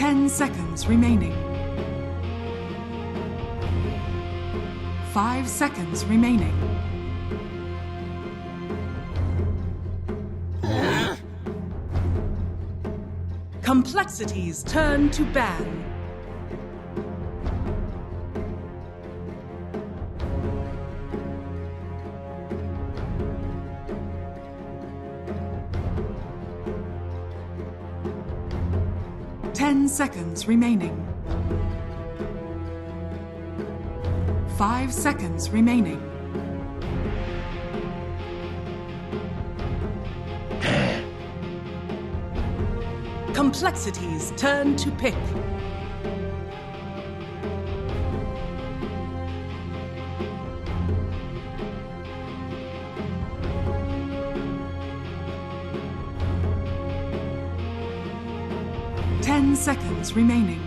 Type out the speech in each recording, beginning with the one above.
10 seconds remaining. 5 seconds remaining. Complexities turn to ban. Ten seconds remaining. 5 seconds remaining. Complexities turn to pick. Ten seconds remaining.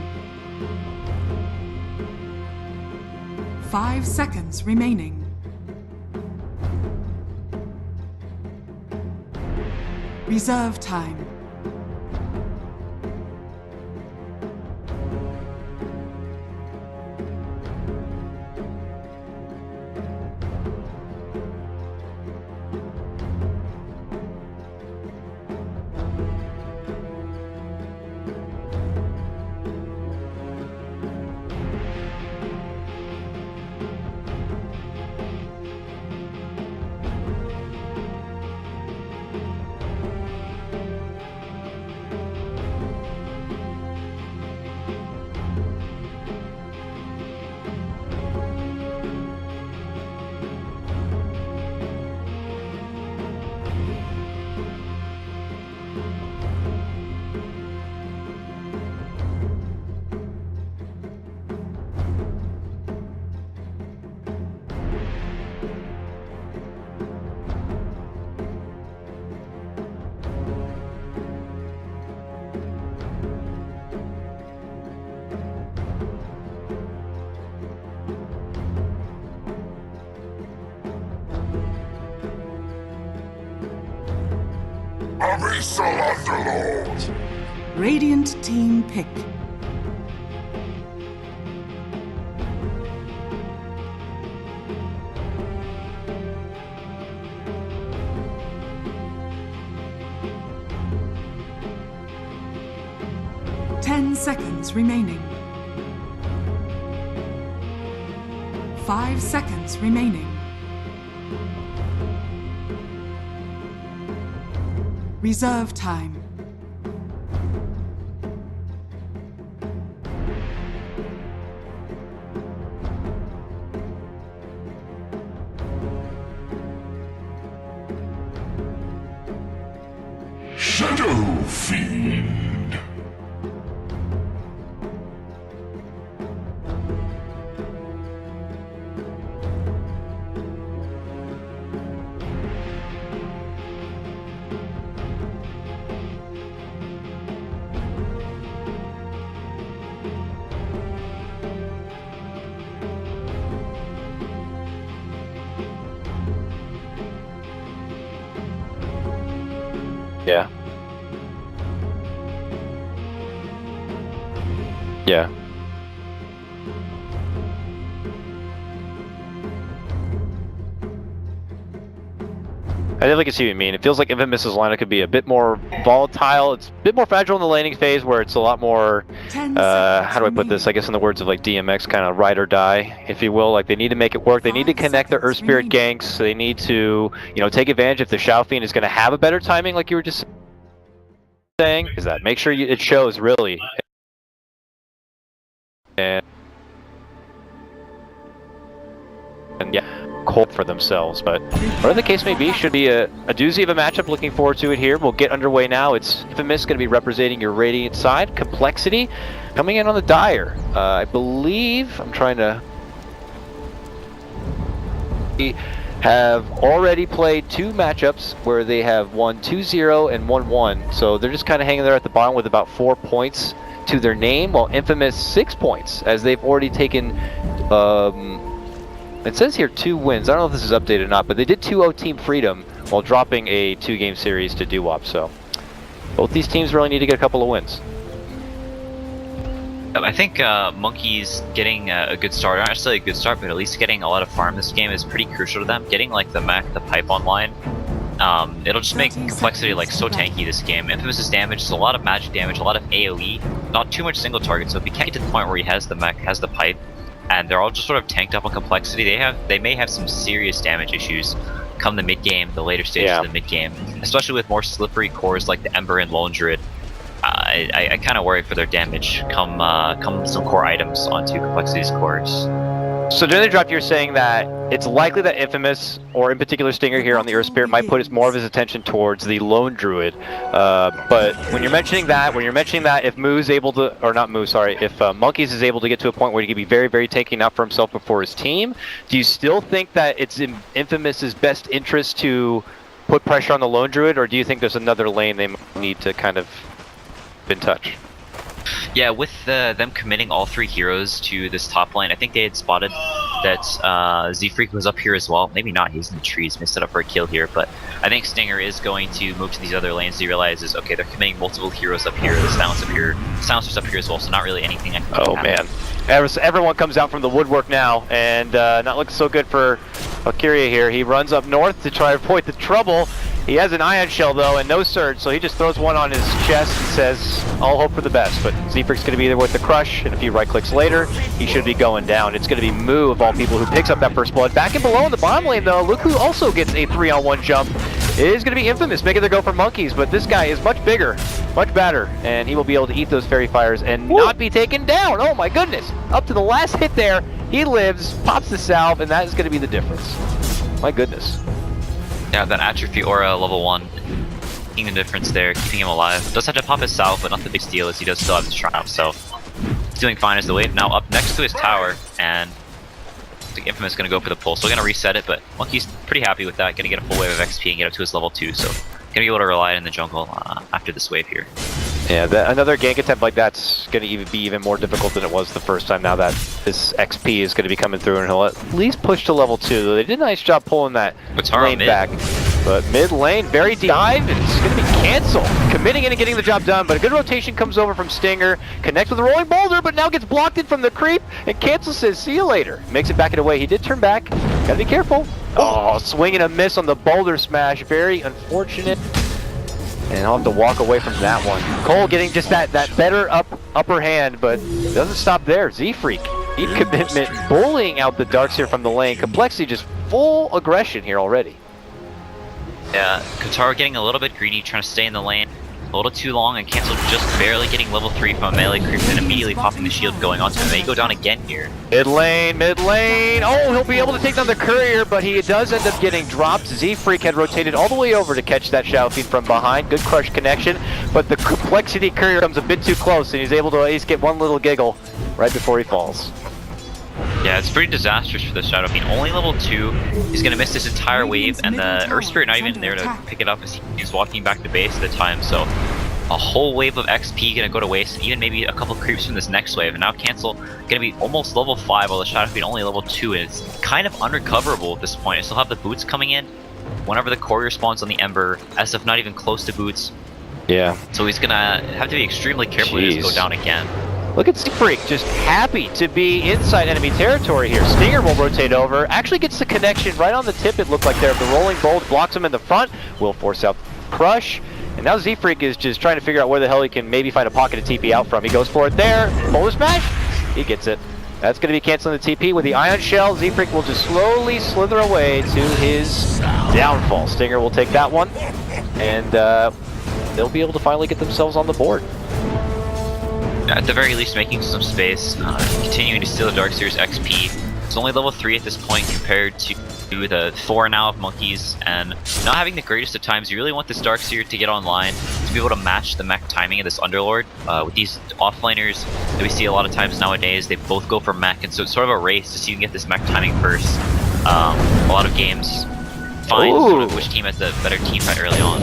5 seconds remaining. Reserve time. Abyssal Underlord! Radiant team pick. Ten seconds remaining. 5 seconds remaining. Reserve time. Shadow Fiend. Yeah. Yeah. I definitely can see what you mean. It feels like Infamous's lineup could be a bit more volatile. It's a bit more fragile in the laning phase, where it's a lot more, how do I put this? I guess in the words of like DMX, kind of ride or die, if you will. Like they need to make it work. They need to connect their Earth Spirit ganks. They need to, take advantage if the Shadow Fiend is going to have a better timing, like you were just saying. Is that make sure it shows really. And yeah, cold for themselves, but whatever the case may be, should be a doozy of a matchup. Looking forward to it here. We'll get underway now. It's Infamous going to be representing your Radiant side. Complexity coming in on the Dire. I believe, I'm trying to... have already played 2 matchups where they have won 2-0 and 1-1, so they're just kind of hanging there at the bottom with about 4 points to their name, while Infamous 6 points, as they've already taken, it says here 2 wins. I don't know if this is updated or not, but they did 2-0 Team Freedom while dropping a 2-game series to Doo-Wop, so both these teams really need to get a couple of wins. I think Monkey's getting a good start, not necessarily a good start, but at least getting a lot of farm this game is pretty crucial to them. Getting like the mech, the pipe online, it'll just make complexity like so tanky this game. Infamous's damage is a lot of magic damage, a lot of AoE, not too much single target, so if he can't get to the point where he has the mech, has the pipe, and they're all just sort of tanked up on complexity, they may have some serious damage issues come the mid game, the later stages of the mid game, especially with more slippery cores like the Ember and Lone Druid. I kind of worry for their damage come some core items onto Complexity's cores. So during the draft, you're saying that it's likely that Infamous, or in particular Stinger here on the Earth Spirit, might put more of his attention towards the Lone Druid. But when you're mentioning that, if Moo's able to, or not Moo, sorry, if Monkeys is able to get to a point where he can be very, very tanky enough for himself before his team, do you still think that it's in Infamous's best interest to put pressure on the Lone Druid, or do you think there's another lane they need to kind of in touch? Yeah, with them committing all 3 heroes to this top lane, I think they had spotted that Z-Freak was up here as well. Maybe not, he's in the trees, missed it up for a kill here, but I think Stinger is going to move to these other lanes. He realizes, okay, they're committing multiple heroes up here, the Silencer's up here as well, so not really anything I can do. Oh man, everyone comes out from the woodwork now, and not looking so good for Valkyria here. He runs up north to try to avoid the trouble. He has an ion shell though and no surge, so he just throws one on his chest and says, I'll hope for the best. But Z-Freak's going to be there with the crush, and a few right clicks later, he should be going down. It's going to be Moo of all people who picks up that first blood. Back and below in the bottom lane though, look who also gets a 3-on-1 jump. It is going to be Infamous making the go for Monkeys, but this guy is much bigger, much better, and he will be able to eat those fairy fires and not be taken down. Oh my goodness! Up to the last hit there, he lives, pops the salve, and that is going to be the difference. My goodness. Yeah, that Atrophy Aura level 1, making the difference there, keeping him alive. Does have to pop his salve, but not the big deal as he does still have his triumph, so he's doing fine as the wave now up next to his tower, and I think Infamous is going to go for the pull, so we're going to reset it, but Monkey's pretty happy with that, going to get a full wave of XP and get up to his level 2, so going to be able to rely in the jungle after this wave here. Yeah, another gank attempt like that's going to be even more difficult than it was the first time now that this XP is going to be coming through, and he'll at least push to level 2. They did a nice job pulling that lane back. But mid lane, very deep dive, and it's going to be Cancel. Committing in and getting the job done, but a good rotation comes over from Stinger, connects with the rolling boulder, but now gets blocked in from the creep, and Cancel says, see you later. Makes it back and away. He did turn back. Gotta be careful. Oh, swing and a miss on the boulder smash. Very unfortunate. And I'll have to walk away from that one. Cole getting just that better upper hand, but doesn't stop there. Z-Freak, deep commitment, bullying out the Darkseer from the lane. Complexity just full aggression here already. Yeah, Kotaro getting a little bit greedy, trying to stay in the lane. A little too long, and Cancel just barely getting level 3 from a melee creep, and immediately popping the shield going onto him. They go down again here. Mid lane, mid lane. Oh, he'll be able to take down the courier, but he does end up getting dropped. Z-Freak had rotated all the way over to catch that Shadow Fiend from behind. Good crush connection, but the Complexity courier comes a bit too close, and he's able to at least get one little giggle right before he falls. Yeah, it's pretty disastrous for the Shadow Fiend. Only level 2. He's going to miss this entire wave, and the Earth Spirit not even there to pick it up as he's walking back to base at the time, so a whole wave of XP going to go to waste, and even maybe a couple creeps from this next wave, and now Cancel going to be almost level 5, while the Shadow Fiend only level 2, and it's kind of unrecoverable at this point. I still have the boots coming in. Whenever the courier spawns on the Ember, as if not even close to boots. Yeah. So he's going to have to be extremely careful to just go down again. Look at Z-Freak, just happy to be inside enemy territory here. Stinger will rotate over, actually gets the connection right on the tip, it looked like there. The rolling bolt blocks him in the front, will force out Crush, and now Z-Freak is just trying to figure out where the hell he can maybe find a pocket of TP out from. He goes for it there, boulder smash, he gets it. That's going to be canceling the TP with the Ion Shell. Z-Freak will just slowly slither away to his downfall. Stinger will take that one, and they'll be able to finally get themselves on the board. At the very least, making some space, continuing to steal the Darkseer's XP. It's only level 3 at this point compared to the 4 now of Monkeys, and not having the greatest of times. You really want this Darkseer to get online, to be able to match the mech timing of this Underlord. With these offlaners that we see a lot of times nowadays, they both go for mech, and so it's sort of a race to see who can get this mech timing first. A lot of games find sort of which team has the better team fight early on.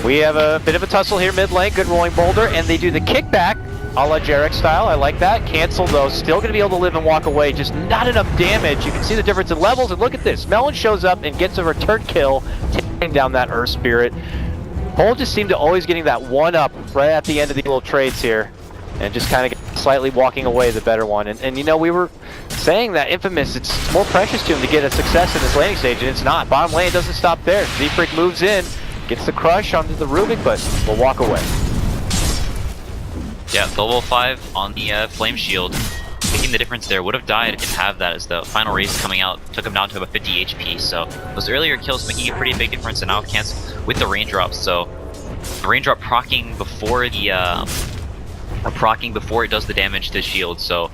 We have a bit of a tussle here mid lane, good rolling boulder, and they do the kickback. A la Jarek style, I like that. Cancel though, still going to be able to live and walk away, just not enough damage. You can see the difference in levels, and look at this. Melon shows up and gets a return kill, taking down that Earth Spirit. Cole just seemed to always getting that one up right at the end of the little trades here, and just kind of slightly walking away the better one. And you know, we were saying that Infamous, it's more precious to him to get a success in this laning stage, and it's not. Bottom lane doesn't stop there. Z-Freak moves in, gets the crush onto the Rubik, but will walk away. Yeah, level 5 on the Flame Shield. Making the difference there. Would have died if he didn't have that, as the final raise coming out took him down to about 50 HP. So those earlier kills making a pretty big difference, and now cancel with the raindrops. So the raindrop proccing before the proccing before it does the damage to shield. So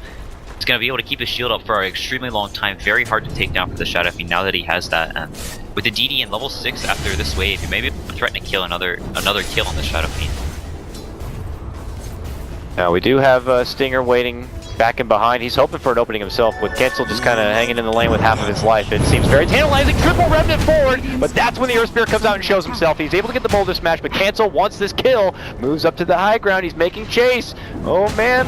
he's gonna be able to keep his shield up for an extremely long time. Very hard to take down for the Shadow Fiend now that he has that. And with the DD in level 6 after this wave, he may be threatening to kill another kill on the Shadow Fiend. Now we do have Stinger waiting back and behind. He's hoping for an opening himself, with Cancel just kind of hanging in the lane with half of his life. It seems very tantalizing. Triple Remnant forward, but that's when the Earth Spirit comes out and shows himself. He's able to get the boulder smash, but Cancel wants this kill. Moves up to the high ground. He's making chase. Oh man.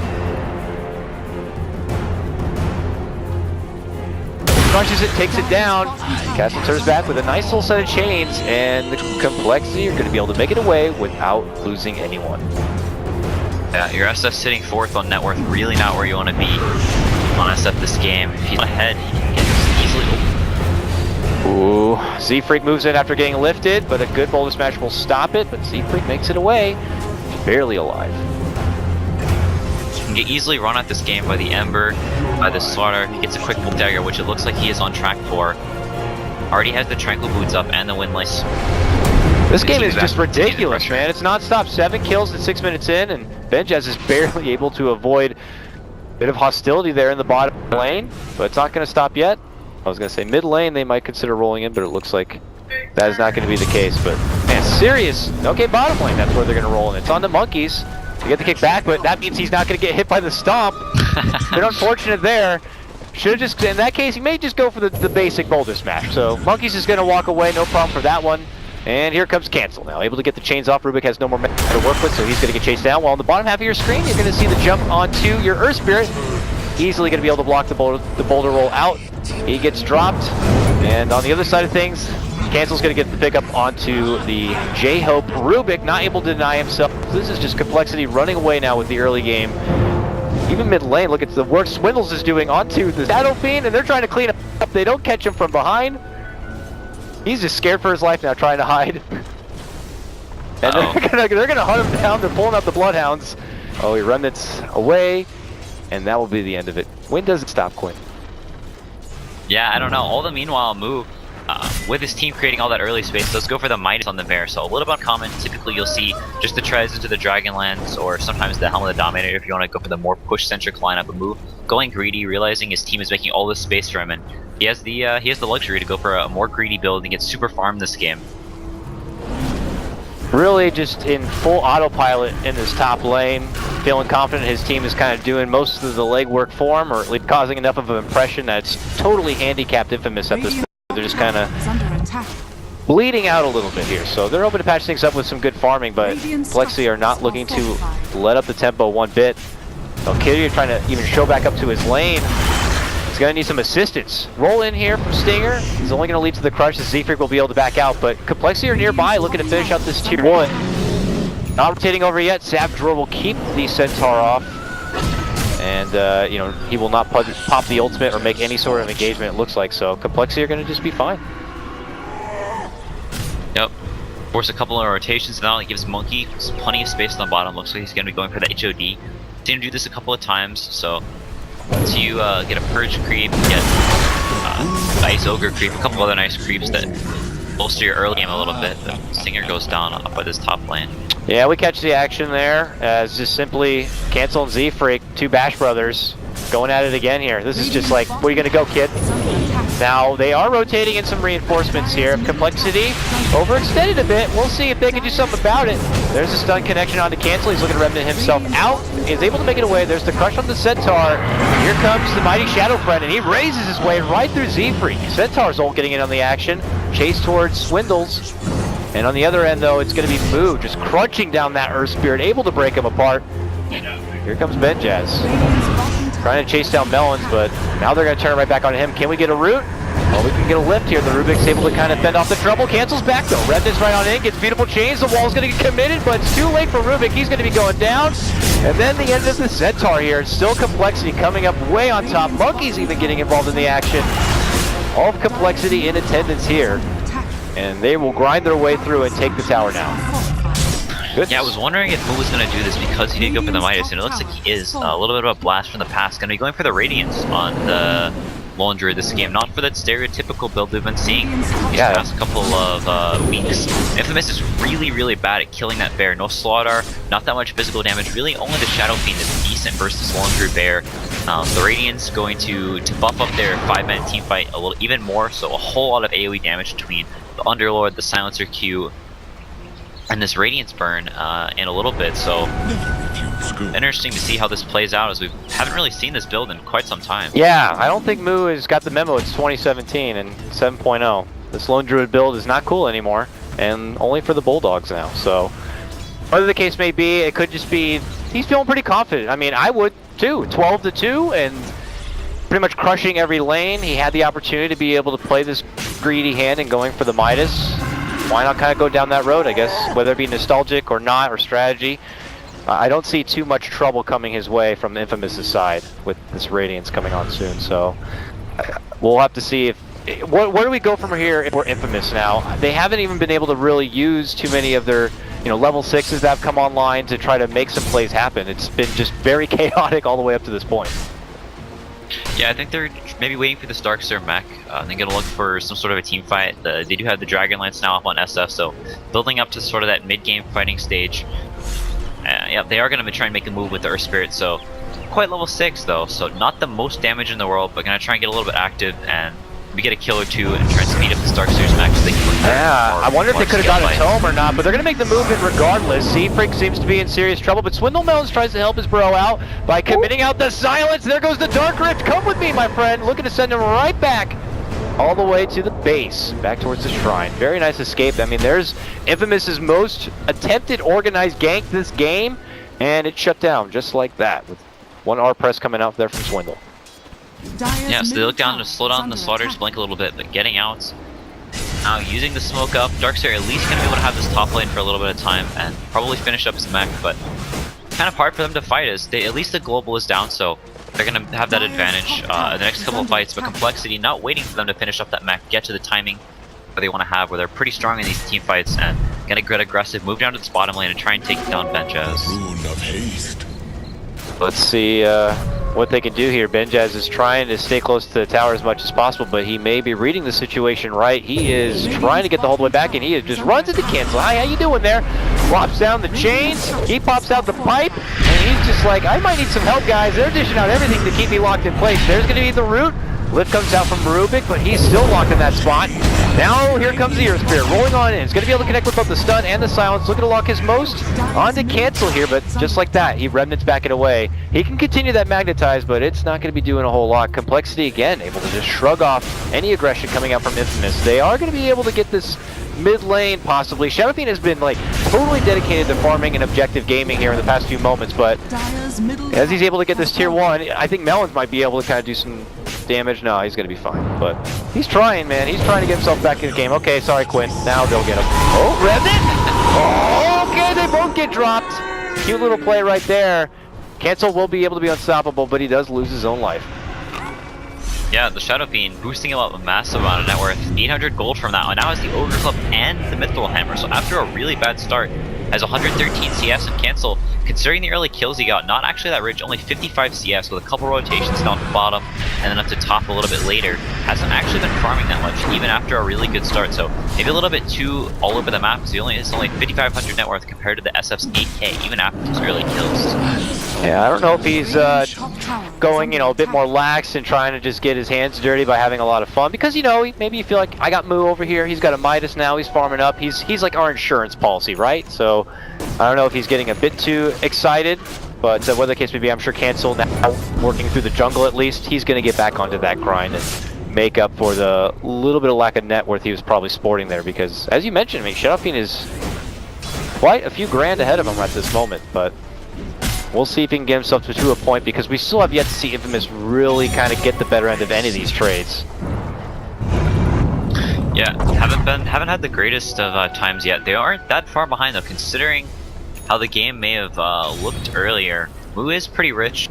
Crunches it, takes it down. Castle turns back with a nice little set of chains, and the Complexity are going to be able to make it away without losing anyone. Yeah, your SF sitting 4th on net worth, really not where you want to be on SF this game. If he's ahead, he can get easily. Ooh, Z-Freak moves in after getting lifted, but a good boulder smash will stop it, but Z-Freak makes it away. Barely alive. He can get easily run at this game by the Ember, by the Slaughter. He gets a quick bolt dagger, which it looks like he is on track for. Already has the Tranquil Boots up and the Windlace. This game is just ridiculous, man. It's non-stop. 7 kills at 6 minutes in, and Benjaz is barely able to avoid a bit of hostility there in the bottom lane, but it's not going to stop yet. I was going to say mid lane they might consider rolling in, but it looks like that is not going to be the case. But man, serious. Okay, bottom lane, that's where they're going to roll in. It's on the Monkeys to get the kick back, but that means he's not going to get hit by the stomp. Bit unfortunate there. Should have just, in that case, he may just go for the basic boulder smash. So Monkeys is going to walk away, no problem for that one. And here comes Cancel now, able to get the chains off. Rubik has no more mana to work with, so he's going to get chased down. While on the bottom half of your screen, you're going to see the jump onto your Earth Spirit. Easily going to be able to block the boulder roll out. He gets dropped. And on the other side of things, Cancel's going to get the pickup onto the J-Hope. Rubik not able to deny himself. This is just Complexity running away now with the early game. Even mid lane, look at the work Swindles is doing onto the Shadow Fiend, and they're trying to clean up. They don't catch him from behind. He's just scared for his life now, trying to hide. And they're gonna hunt him down. They're pulling out the Bloodhounds. Oh, he remnants away, and that will be the end of it. Wind doesn't stop Quinn. Yeah, I don't know. All the meanwhile move with his team creating all that early space. Let's go for the Midas on the Bear. So a little bit uncommon. Typically, you'll see just the Trez into the Dragonlance, or sometimes the Helm of the Dominator if you want to go for the more push-centric lineup of move. Going greedy, realizing his team is making all this space for him, and he has the luxury to go for a more greedy build and get super farmed this game. Really just in full autopilot in this top lane, feeling confident his team is kind of doing most of the legwork for him, or at least causing enough of an impression that it's totally handicapped Infamous at this point. They're just kind of bleeding out a little bit here, so they're hoping to patch things up with some good farming, but Plexi are not looking to let up the tempo one bit. Valkyria trying to even show back up to his lane. He's going to need some assistance. Roll in here from Stinger. He's only going to lead to the crush as Z-Freak will be able to back out, but Complexity are nearby looking to finish out this tier 1. Not rotating over yet. Savage Roar will keep the Centaur off. And, you know, he will not pop the ultimate or make any sort of engagement, it looks like, so Complexity are going to just be fine. Yep. Force a couple of rotations, now it gives Monkey plenty of space on the bottom. Looks like he's going to be going for the HOD. Seen him do this a couple of times, so once you get a Purge creep, get Ice Ogre creep, a couple other nice creeps that bolster your early game a little bit, the Stinger goes down up by this top lane. Yeah, we catch the action there as just simply Cancel and Z-Freak, two Bash brothers, going at it again here. This is just like, where you gonna go, kid? Now, they are rotating in some reinforcements here. Complexity overextended a bit. We'll see if they can do something about it. There's a stun connection onto Cancel. He's looking to remnant himself out. He's able to make it away. There's the crush on the Centaur. Here comes the mighty Shadow Friend, and he raises his way right through Z-Freak. Centaur's ult getting in on the action. Chase towards Swindles. And on the other end, though, it's going to be Moo just crunching down that Earth Spirit, able to break him apart. Here comes Benjaz. Trying to chase down Melons, but now they're going to turn right back on him. Can we get a root? Well, we can get a lift here. The Rubik's able to kind of fend off the trouble. Cancels back though. Remnant's right on in, gets beautiful chains. The wall's going to get committed, but it's too late for Rubik. He's going to be going down. And then the end of the Centaur here. It's still Complexity coming up way on top. Monkey's even getting involved in the action. All of Complexity in attendance here. And they will grind their way through and take the tower now. Goodness. Yeah, I was wondering if Mu was going to do this because he did go for the Midas, and it looks like he is. A little bit of a blast from the past. Going to be going for the Radiance on the Lone Druid this game, not for that stereotypical build we've been seeing these past couple of weeks. Infamous is really, really bad at killing that bear. No slaughter, not that much physical damage. Really, only the Shadow Fiend is decent versus Lone Druid bear. The Radiance going to buff up their 5-man team fight a little even more, so a whole lot of AoE damage between the Underlord, the Silencer Q, and this Radiance burn in a little bit. So interesting to see how this plays out, as we haven't really seen this build in quite some time. Yeah, I don't think Mu has got the memo. It's 2017 and 7.0. This Lone Druid build is not cool anymore, and only for the Bulldogs now. So whatever the case may be, it could just be he's feeling pretty confident. I mean, I would too. 12-2 and pretty much crushing every lane. He had the opportunity to be able to play this greedy hand and going for the Midas. Why not kind of go down that road, I guess, whether it be nostalgic or not, or strategy. I don't see too much trouble coming his way from Infamous's side with this Radiance coming on soon, so we'll have to see if... Where do we go from here if we're Infamous now? They haven't even been able to really use too many of their level 6s that have come online to try to make some plays happen. It's been just very chaotic all the way up to this point. Yeah, I think they're maybe waiting for this Darkseer mech. They're going to look for some sort of a team fight. They do have the Dragonlance now up on SF, so building up to sort of that mid-game fighting stage. Yeah, they are going to try and make a move with the Earth Spirit, so quite level 6 though, so not the most damage in the world, but going to try and get a little bit active and we get a kill or two and try and speed up the StarSeries mech so they can look I wonder if they could have got a tome or not, but they're going to make the move in regardless. Seafreak seems to be in serious trouble, but Swindle Melons tries to help his bro out by committing out the silence. There goes the Dark Rift. Come with me, my friend. Looking to send him right back all the way to the base, back towards the shrine. Very nice escape. I mean, there's Infamous's most attempted organized gank this game, and it shut down just like that with one R press coming out there from Swindle. Yeah, so they look down to slow down the slaughters, blink a little bit, but getting out. Now using the smoke up, Darkseer at least going to be able to have this top lane for a little bit of time and probably finish up his mech, but kind of hard for them to fight as at least the global is down, so they're going to have that advantage in the next couple of fights, but Complexity not waiting for them to finish up that mech, get to the timing where they want to have, where they're pretty strong in these team fights and going to get aggressive, move down to the bottom lane and try and take down Benjaz. Rune of haste. Let's see what they can do here. Benjaz is trying to stay close to the tower as much as possible, but he may be reading the situation right. He is trying to get the whole way back, and he just runs into cancel. Hi, how you doing there? Flops down the chains. He pops out the pipe, and he's just like, I might need some help, guys. They're dishing out everything to keep me locked in place. There's going to be the root. Lift comes out from Rubik, but he's still locked in that spot. Now here comes the Earth Spirit rolling on in. It's going to be able to connect with both the stun and the silence. Looking to lock his most onto cancel here, but just like that, he remnants back it away. He can continue that magnetize, but it's not going to be doing a whole lot. Complexity again, able to just shrug off any aggression coming out from Infamous. They are going to be able to get this mid lane possibly. Shadow Fiend has been like totally dedicated to farming and objective gaming here in the past few moments, but as he's able to get this tier 1, I think Melons might be able to kind of do some damage. No, he's going to be fine, but he's trying, man. He's trying to get himself back in the game. Okay, sorry, Quinn. Now they'll get him. Oh, Revenant! Oh, okay, they both get dropped. Cute little play right there. Cancel will be able to be unstoppable, but he does lose his own life. Yeah, the Shadow Fiend boosting him up a massive amount of net worth. 800 gold from that one. Now has the Ogre Club and the Mithril Hammer. So after a really bad start, has 113 CS and cancel. Considering the early kills he got, not actually that rich, only 55 CS with a couple rotations down to bottom and then up to top a little bit later. Hasn't actually been farming that much, even after a really good start. So maybe a little bit too all over the map, because it's only 5,500 net worth compared to the SF's 8k, even after his early kills. Yeah, I don't know if he's going, a bit more lax and trying to just get his hands dirty by having a lot of fun. Because, maybe you feel like, I got Mu over here, he's got a Midas now, he's farming up. He's like our insurance policy, right? So, I don't know if he's getting a bit too excited. But whatever the case may be, I'm sure Cancel now, working through the jungle at least, he's going to get back onto that grind and make up for the little bit of lack of net worth he was probably sporting there. Because, as you mentioned, Shadow Fiend is quite a few grand ahead of him at this moment. But we'll see if he can get himself to a point, because we still have yet to see Infamous really kind of get the better end of any of these trades. Yeah, haven't had the greatest of times yet. They aren't that far behind though, considering how the game may have looked earlier. Mu is pretty rich,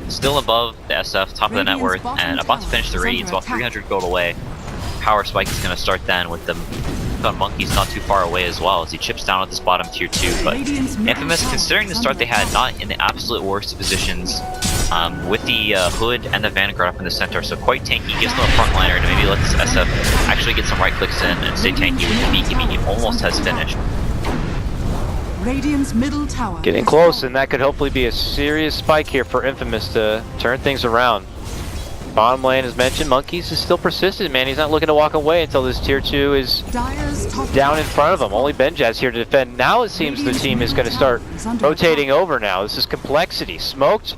still above the SF, top of the net worth, and about to finish the Radiance, about 300 gold away. Power spike is going to start then with the Monkeys not too far away as well as he chips down at this bottom tier 2. But Infamous, considering the start they had, not in the absolute worst positions, with the Hood and the Vanguard up in the center, so quite tanky. Gives them a frontliner to maybe let this SF actually get some right clicks in and stay tanky with the BKB. He almost has finished. Radiant's middle tower Getting close, and that could hopefully be a serious spike here for Infamous to turn things around. Bottom lane, as mentioned, Monkeys is still persistent, man. He's not looking to walk away until this tier 2 is down in front of him. Only Benjaz here to defend. Now it seems the team is going to start rotating over now. This is Complexity. Smoked,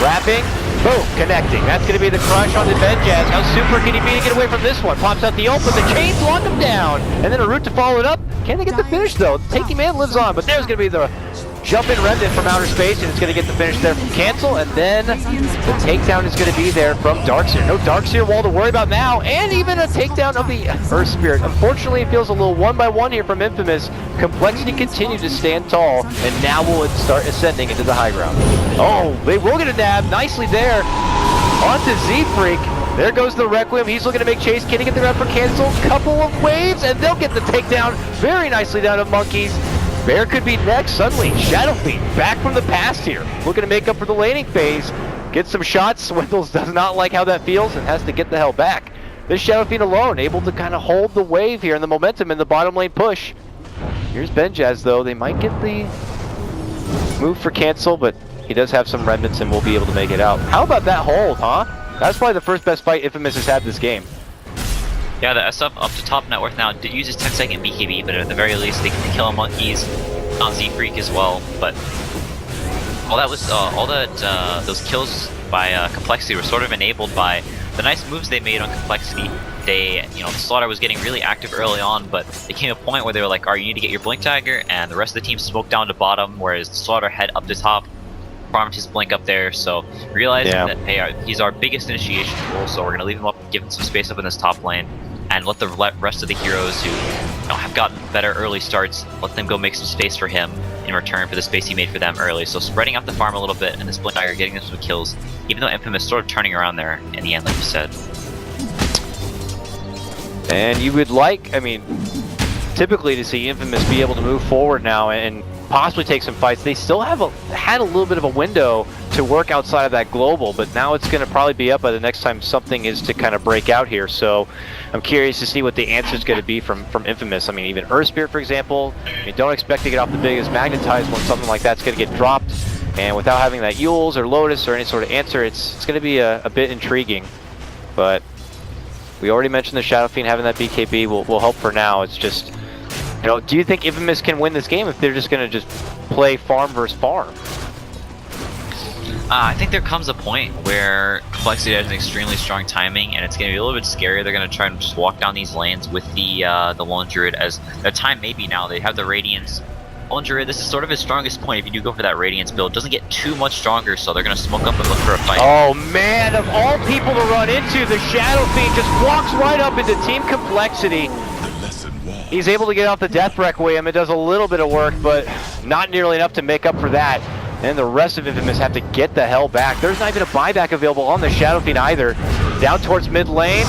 wrapping, boom, connecting. That's going to be the crush on the Benjaz. How super can he be to get away from this one? Pops out the ult, but the chains lock him down. And then a route to follow it up. Can they get the finish though? Taking man lives on, but there's going to be the jump-in Remnant from outer space, and it's going to get the finish there from Cancel, and then the takedown is going to be there from Darkseer. No Darkseer wall to worry about now, and even a takedown of the Earth Spirit. Unfortunately, it feels a little 1-by-1 here from Infamous. Complexity continues to stand tall, and now will it start ascending into the high ground. Oh, they will get a nab. Nicely there. Onto Z-Freak. There goes the Requiem. He's looking to make chase. Can he get the grab for Cancel? Couple of waves, and they'll get the takedown very nicely down to Monkeys. Bear could be next. Suddenly, Shadow Fiend back from the past here. Looking to make up for the laning phase. Get some shots. Swindles does not like how that feels and has to get the hell back. This Shadow Fiend alone, able to kind of hold the wave here and the momentum in the bottom lane push. Here's Benjaz though. They might get the move for Cancel, but he does have some remnants and will be able to make it out. How about that hold, huh? That's probably the first best fight Infamous has had this game. Yeah, the SF up to top net worth now did use his 10-second BKB, but at the very least they can kill Monkeys on Z-Freak as well. But those kills by Complexity were sort of enabled by the nice moves they made on Complexity. They, the Slaughter was getting really active early on, but there came a point where they were like, "Alright, you need to get your Blink Dagger," and the rest of the team smoked down to bottom, whereas the Slaughter head up to top, farmed his Blink up there. So realizing that, hey, he's our biggest initiation tool, so we're gonna leave him up, give him some space up in this top lane, and let the rest of the heroes who have gotten better early starts, let them go make some space for him in return for the space he made for them early. So spreading out the farm a little bit, and this Blink Dagger getting them some kills, even though Infamous sort of turning around there in the end, like you said. And you would like, typically to see Infamous be able to move forward now and possibly take some fights. They still have had a little bit of a window to work outside of that global, but now it's going to probably be up by the next time something is to kind of break out here. So I'm curious to see what the answer is going to be from Infamous. Even Earth Spirit, for example, don't expect to get off the biggest magnetized when something like that's going to get dropped. And without having that Yules or Lotus or any sort of answer, it's going to be a bit intriguing. But we already mentioned the Shadow Fiend having that BKB will help for now. It's just, do you think Infamous can win this game if they're just going to just play farm versus farm? I think there comes a point where Complexity has an extremely strong timing, and it's going to be a little bit scary. They're going to try and just walk down these lanes with the Lone Druid, as their time may be now. They have the Radiance. Lone Druid, this is sort of his strongest point if you do go for that Radiance build. It doesn't get too much stronger, so they're going to smoke up and look for a fight. Oh man, of all people to run into, the Shadow Fiend just walks right up into Team Complexity. He's able to get off the Death Requiem. It does a little bit of work, but not nearly enough to make up for that. And the rest of Infamous have to get the hell back. There's not even a buyback available on the Shadow Fiend either. Down towards mid lane,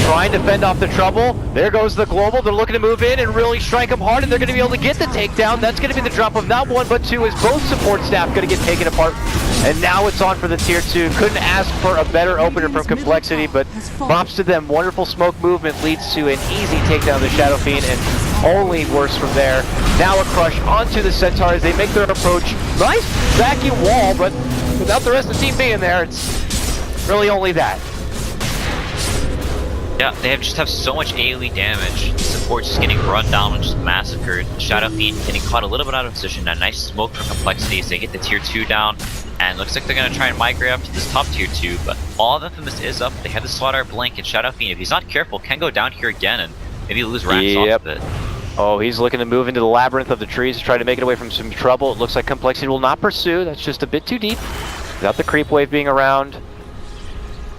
trying to fend off the trouble. There goes the global. They're looking to move in and really strike him hard, and they're going to be able to get the takedown. That's going to be the drop of not one but two, as both support staff going to get taken apart. And now it's on for the tier 2. Couldn't ask for a better opener from Complexity, but props to them. Wonderful smoke movement leads to an easy takedown of the Shadow Fiend, and only worse from there. Now a crush onto the Centaur as they make their approach. Nice vacuum wall, but without the rest of the team being there, it's really only that. Yeah, they just have so much AoE damage. The support just getting run down and just massacred. Shadow Fiend getting caught a little bit out of position. A nice smoke from Complexity as they get the tier 2 down. And looks like they're going to try and migrate up to this top tier 2. But all of Infamous is up. They have the Slaughter, Blink, and Shadow Fiend. If he's not careful, can go down here again and maybe lose Rax off of it. Oh, he's looking to move into the labyrinth of the trees to try to make it away from some trouble. It looks like Complexity will not pursue. That's just a bit too deep. Without the creep wave being around.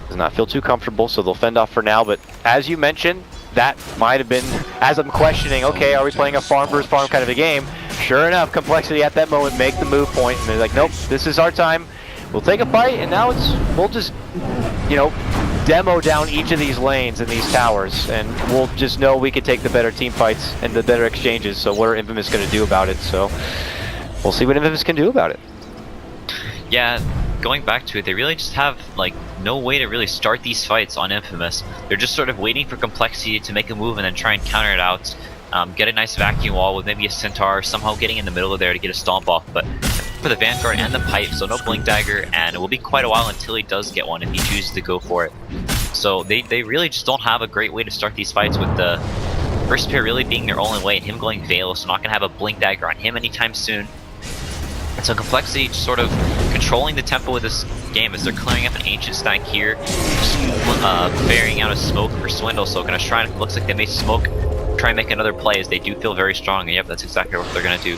Does not feel too comfortable, so they'll fend off for now. But as you mentioned, that might have been, as I'm questioning, okay, are we playing a farm versus farm kind of a game? Sure enough, Complexity at that moment make the move point, and they're like, nope, this is our time. We'll take a fight, and now we'll just, you know, demo down each of these lanes and these towers, and we'll just know we could take the better team fights and the better exchanges. So what are Infamous going to do about it? So we'll see what Infamous can do about it. Yeah, going back to it, they really just have like no way to really start these fights on Infamous. They're just sort of waiting for Complexity to make a move and then try and counter it out. Get a nice vacuum wall with maybe a Centaur, somehow getting in the middle of there to get a stomp off, but for the Vanguard and the Pipe, so no Blink Dagger, and it will be quite a while until he does get one if he chooses to go for it. So they really just don't have a great way to start these fights, with the first pair really being their only way and him going Veil, so not going to have a Blink Dagger on him anytime soon. And so Complexity just sort of controlling the tempo of this game as they're clearing up an Ancient stack here, just burying out a Smoke for Swindle, so going to try, and it looks like they may Smoke, try and make another play as they do feel very strong, and yep, that's exactly what they're going to do.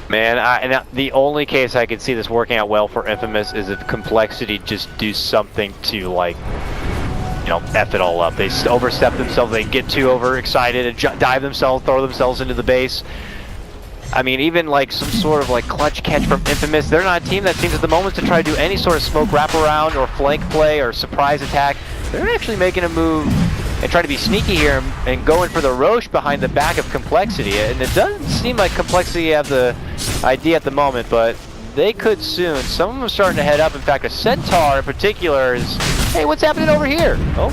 Man, and the only case I could see this working out well for Infamous is if Complexity just do something to, like, you know, F it all up. They overstep themselves, they get too overexcited and dive themselves, throw themselves into the base. I mean, even like some sort of like clutch catch from Infamous, they're not a team that seems at the moment to try to do any sort of smoke wraparound or flank play or surprise attack. They're actually making a move and trying to be sneaky here and going for the Roche behind the back of Complexity. And it doesn't seem like Complexity have the idea at the moment, but they could soon. Some of them are starting to head up. In fact, a Centaur in particular is, hey, what's happening over here? Oh,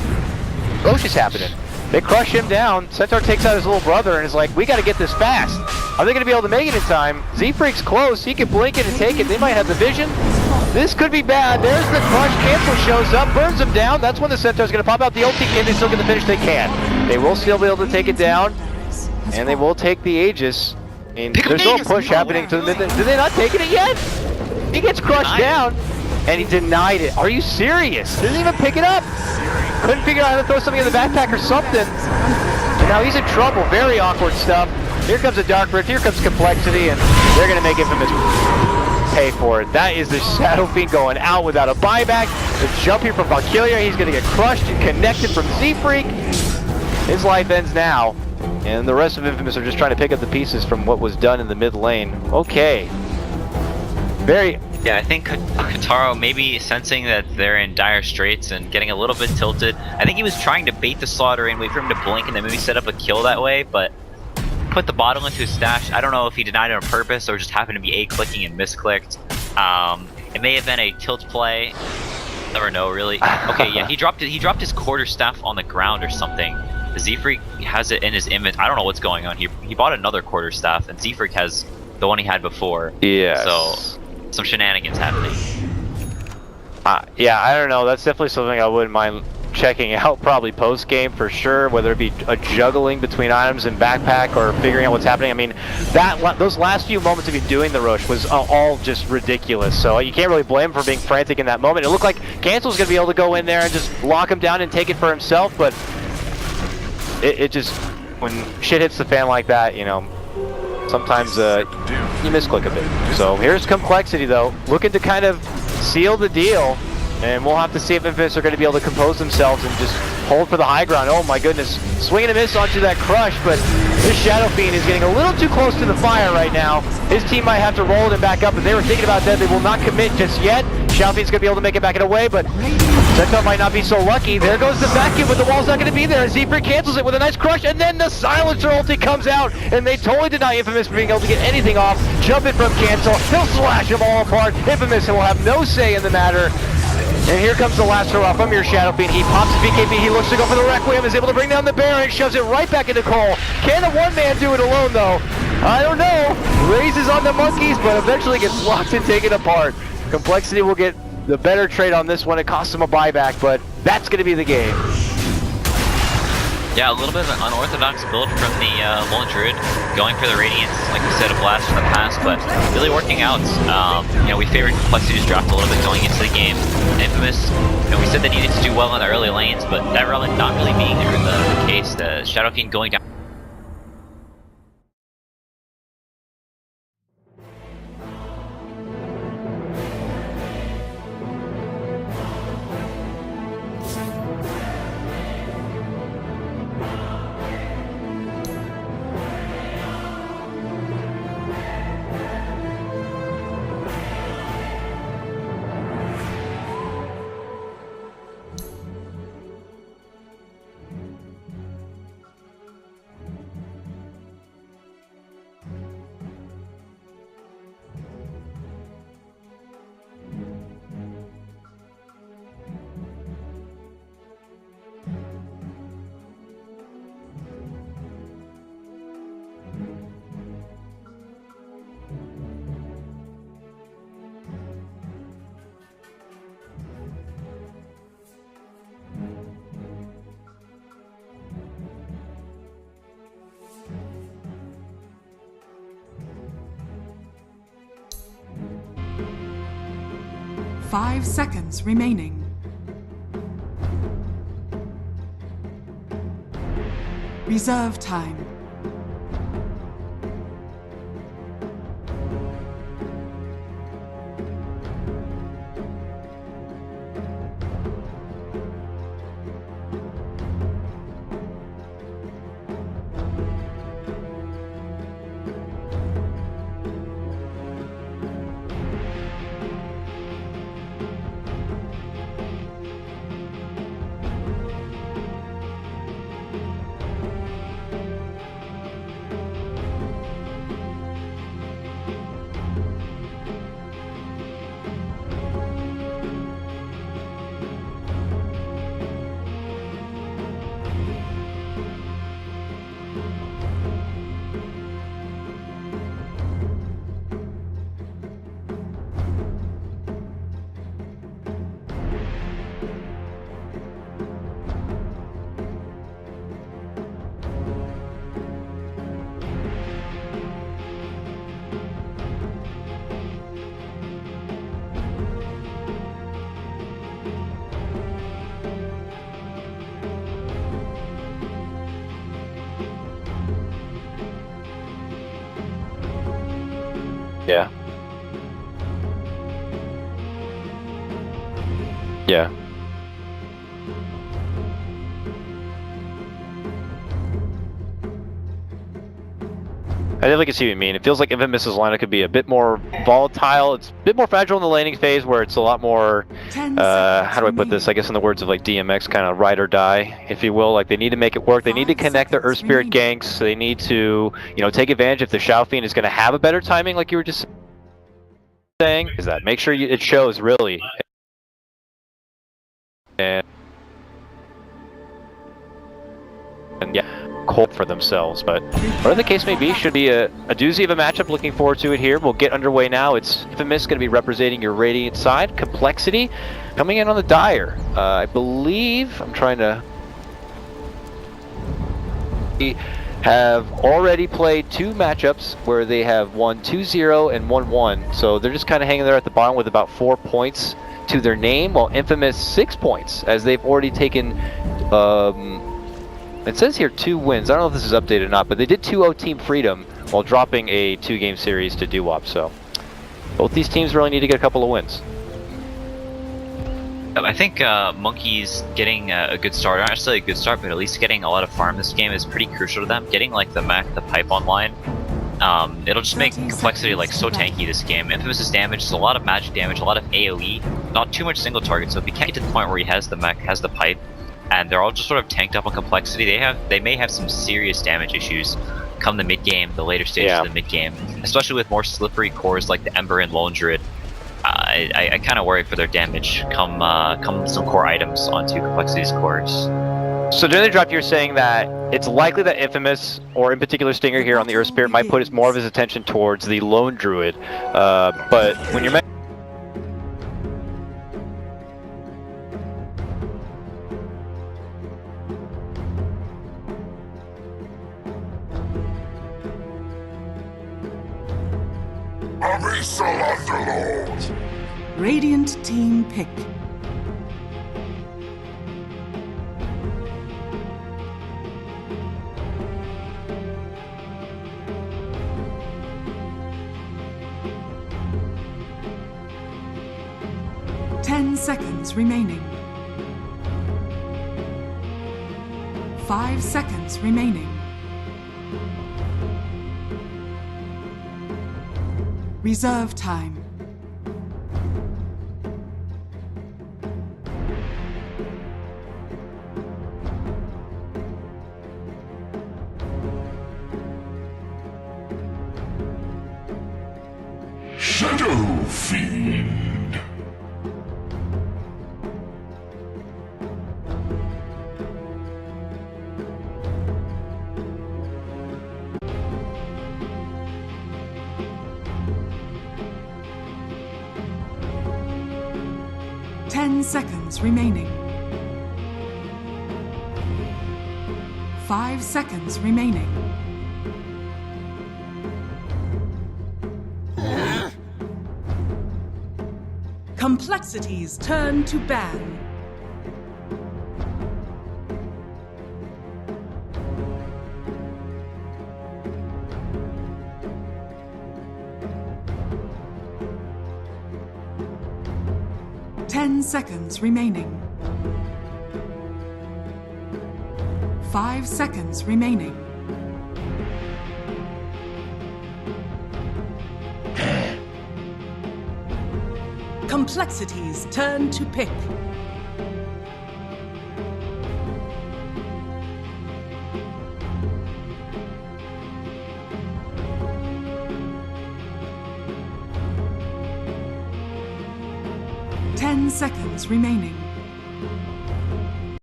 Roche is happening. They crush him down. Centaur takes out his little brother and is like, we got to get this fast. Are they going to be able to make it in time? Z-Freak's close. He can blink it and take it. They might have the vision. This could be bad. There's the crush. Cancel shows up, burns him down. That's when the Centaur's going to pop out the ulti. Can they still get the finish? They can. They will still be able to take it down, and they will take the Aegis. And there's no push happening to them. Did they not take it yet? He gets crushed down, and he denied it. Are you serious? Didn't even pick it up. Couldn't figure out how to throw something in the backpack or something. Now he's in trouble. Very awkward stuff. Here comes a Dark Rift. Here comes Complexity, and they're going to make Infamous pay for it. That is the Shadow Fiend going out without a buyback. The jump here from Valkyria. He's going to get crushed and connected from Z-Freak. His life ends now. And the rest of Infamous are just trying to pick up the pieces from what was done in the mid lane. Okay. Yeah, I think Kataro maybe sensing that they're in dire straits and getting a little bit tilted. I think he was trying to bait the Slaughter in, wait for him to blink, and then maybe set up a kill that way, but put the bottle into his stash. I don't know if he denied it on purpose or just happened to be A-clicking and misclicked. It may have been a tilt play. Never know, really. Okay, yeah, he dropped his quarterstaff on the ground or something. Z-Freak has it in his image. I don't know what's going on. He bought another quarterstaff, and Z-Freak has the one he had before. Yeah. So some shenanigans happening. Yeah, I don't know. That's definitely something I wouldn't mind checking out, probably post game for sure. Whether it be a juggling between items and backpack or figuring out what's happening. I mean, those last few moments of you doing the Roche was all just ridiculous. So you can't really blame him for being frantic in that moment. It looked like Cancel's gonna be able to go in there and just lock him down and take it for himself, but it just, when shit hits the fan like that, you know, sometimes you misclick a bit. So here's Complexity though, looking to kind of seal the deal, and we'll have to see if Infamous are going to be able to compose themselves and just hold for the high ground. Oh my goodness, swing and a miss onto that crush, but this Shadow Fiend is getting a little too close to the fire right now. His team might have to roll it back up. If they were thinking about that, they will not commit just yet. Shadow Fiend's going to be able to make it back in a way, but Centaur might not be so lucky. There goes the vacuum, but the wall's not going to be there. Z-Freak cancels it with a nice crush, and then the Silencer ulti comes out, and they totally deny Infamous from being able to get anything off. Jump in from Cancel, he'll slash them all apart. Infamous will have no say in the matter. And here comes the last hurrah from your Shadow Fiend. He pops his BKB, he looks to go for the Requiem, is able to bring down the Baron, shoves it right back into Cole. Can a one-man do it alone, though? I don't know. Raises on the monkeys, but eventually gets locked and taken apart. Complexity will get the better trade on this one. It costs him a buyback, but that's going to be the game. Yeah, a little bit of an unorthodox build from the Lone Druid, going for the Radiance, like we said, a blast from the past, but really working out. You know, we favored Complexity's draft a little bit going into the game. Infamous, you know, we said they needed to do well in the early lanes, but that really not really being the case. The Shadow Fiend going down. 5 seconds remaining. Reserve time. Yeah. Yeah. I definitely can see what you mean. It feels like Infamous's lineup could be a bit more volatile. It's a bit more fragile in the laning phase where it's a lot more, how do I put this? I guess in the words of like DMX, kind of ride or die, if you will. Like they need to make it work. They need to connect their Earth Spirit ganks. They need to, you know, take advantage if the Shao Fiend is going to have a better timing, like you were just saying. Is that make sure it shows really. And yeah, cold for themselves, but whatever the case may be, should be a doozy of a matchup. Looking forward to it here. We'll get underway now. It's Infamous going to be representing your Radiant side. Complexity coming in on the Dire. I believe, I'm trying to... have already played 2 matchups where they have won 2-0 and 1-1. So they're just kind of hanging there at the bottom with about 4 points to their name, while Infamous 6 points, as they've already taken... it says here 2 wins. I don't know if this is updated or not, but they did 2-0 Team Freedom while dropping a 2-game series to Doo-Wop. So both these teams really need to get a couple of wins. I think Monkey's getting a good start, not necessarily a good start, but at least getting a lot of farm this game is pretty crucial to them. Getting like the mech, the pipe online, it'll just make Complexity like so tanky this game. Infamous's damage is a lot of magic damage, a lot of AoE, not too much single target. So if he can't get to the point where he has the mech, has the pipe, and they're all just sort of tanked up on Complexity, they may have some serious damage issues come the mid game, the later stages of the mid game, especially with more slippery cores like the Ember and Lone Druid. I kind of worry for their damage come some core items onto Complexity's cores. So during the draft, you're saying that it's likely that Infamous, or in particular Stinger here on the Earth Spirit, might put more of his attention towards the Lone Druid, but when you're Abyssal Underlord! Radiant team pick. Ten seconds remaining. 5 seconds remaining. Reserve time. Shadow Fiend! Ten seconds remaining. 5 seconds remaining. Complexities turn to ban. Ten seconds remaining. 5 seconds remaining. Complexities turn to pick. Ten seconds remaining.